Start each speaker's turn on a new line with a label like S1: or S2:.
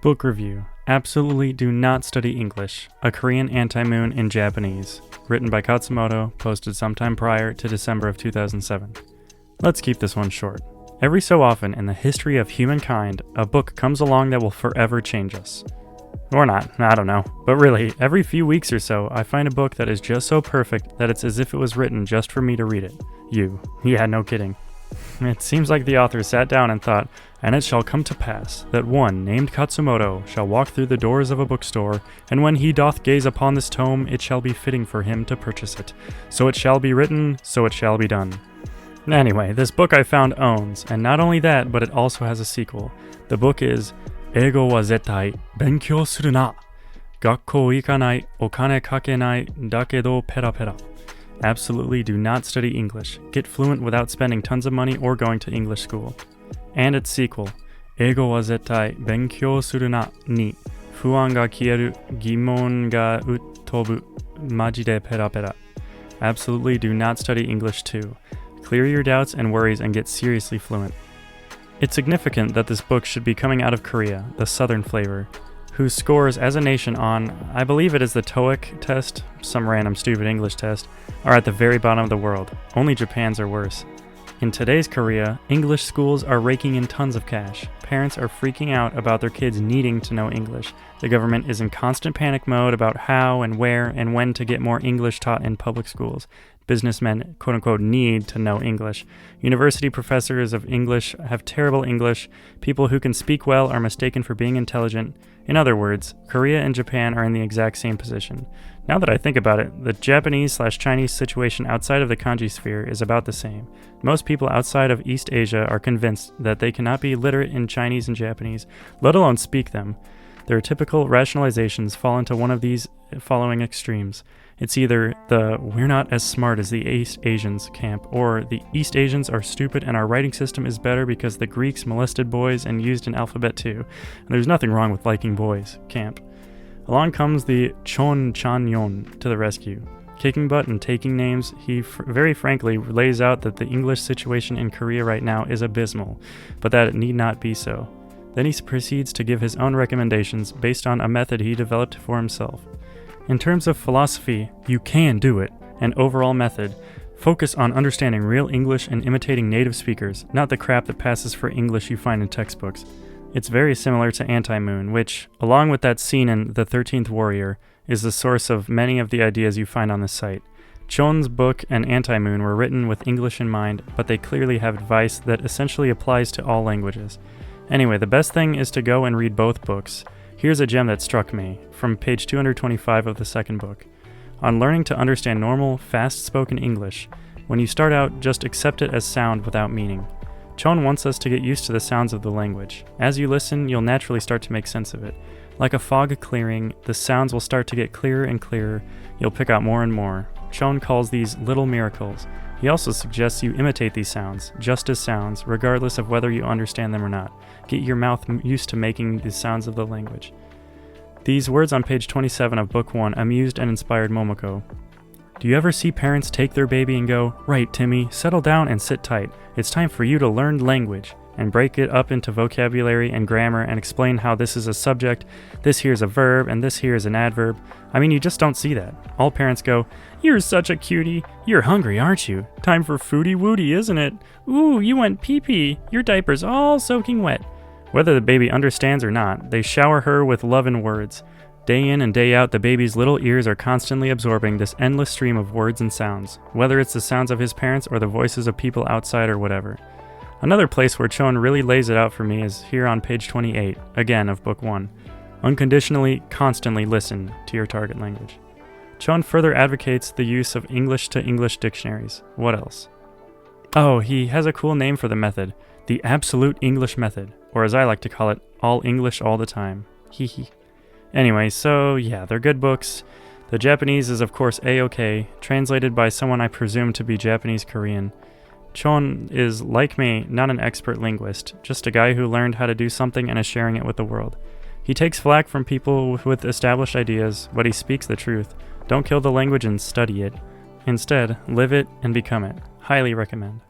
S1: Book review. Absolutely do not study English. A Korean AntiMoon in Japanese. Written by Khatzumoto, posted sometime prior to December of 2007. Let's keep this one short. Every so often in the history of humankind, a book comes along that will forever change us. Or not, I don't know. But really, every few weeks or so, I find a book that is just so perfect that it's as if it was written just for me to read it. Yeah, no kidding. It seems like the author sat down and thought, "And it shall come to pass, that one named Khatzumoto shall walk through the doors of a bookstore, and when he doth gaze upon this tome, it shall be fitting for him to purchase it. So it shall be written, so it shall be done." Anyway, this book I found owns, and not only that, but it also has a sequel. The book is Eigo wa zettai benkyou suru na. Gakkou ikanai, okane kakenai, dakedo pera pera. Absolutely do not study English. Get fluent without spending tons of money or going to English school. And its sequel, Eigo wa zettai benkyou suru na ni fuan ga kieru gimon ga uttobu majide pera pera. Absolutely do not study English too. Clear your doubts and worries and get seriously fluent. It's significant that this book should be coming out of Korea, the southern flavor, whose scores as a nation on, I believe it is the TOEIC test, some random stupid English test, are at the very bottom of the world. Only Japan's are worse. In today's Korea, English schools are raking in tons of cash. Parents are freaking out about their kids needing to know English. The government is in constant panic mode about how and where and when to get more English taught in public schools. Businessmen, quote-unquote, need to know English. University professors of English have terrible English. People who can speak well are mistaken for being intelligent. In other words, Korea and Japan are in the exact same position. Now that I think about it, the Japanese/Chinese situation outside of the kanji sphere is about the same. Most people outside of East Asia are convinced that they cannot be literate in Chinese and Japanese, let alone speak them. Their typical rationalizations fall into one of these following extremes. It's either the "we're not as smart as the East Asians" camp, or the East Asians are stupid and our writing system is better because the Greeks molested boys and used an alphabet too, and there's nothing wrong with liking boys camp. Along comes the Chon Chan-yon to the rescue. Kicking butt and taking names, he very frankly lays out that the English situation in Korea right now is abysmal, but that it need not be so. Then he proceeds to give his own recommendations based on a method he developed for himself. In terms of philosophy, you can do it, and overall method, focus on understanding real English and imitating native speakers, not the crap that passes for English you find in textbooks. It's very similar to AntiMoon, which, along with that scene in The 13th Warrior, is the source of many of the ideas you find on the site. Chon's book and AntiMoon were written with English in mind, but they clearly have advice that essentially applies to all languages. Anyway, the best thing is to go and read both books. Here's a gem that struck me, from page 225 of the second book. On learning to understand normal, fast-spoken English, when you start out, just accept it as sound without meaning. Chon wants us to get used to the sounds of the language. As you listen, you'll naturally start to make sense of it. Like a fog clearing, the sounds will start to get clearer and clearer. You'll pick out more and more. Chon calls these little miracles. He also suggests you imitate these sounds, just as sounds, regardless of whether you understand them or not. Get your mouth used to making the sounds of the language. These words on page 27 of book 1 amused and inspired Momoko. Do you ever see parents take their baby and go, "Right, Timmy, settle down and sit tight. It's time for you to learn language," and break it up into vocabulary and grammar and explain how this is a subject, this here is a verb, and this here is an adverb? I mean, you just don't see that. All parents go, "You're such a cutie. You're hungry, aren't you? Time for foodie woody, isn't it? Ooh, you went pee-pee. Your diaper's all soaking wet." Whether the baby understands or not, they shower her with love and words. Day in and day out, the baby's little ears are constantly absorbing this endless stream of words and sounds, whether it's the sounds of his parents or the voices of people outside or whatever. Another place where Chon really lays it out for me is here on page 28, again of book 1. Unconditionally, constantly listen to your target language. Chon further advocates the use of English-to-English dictionaries. What else? Oh, he has a cool name for the method, the Absolute English Method, or as I like to call it, all English all the time. Hee hee. Anyway, so yeah, they're good books. The Japanese is of course A-OK, translated by someone I presume to be Japanese-Korean. Chon is, like me, not an expert linguist, just a guy who learned how to do something and is sharing it with the world. He takes flack from people with established ideas, but he speaks the truth. Don't kill the language and study it. Instead, live it and become it. Highly recommend.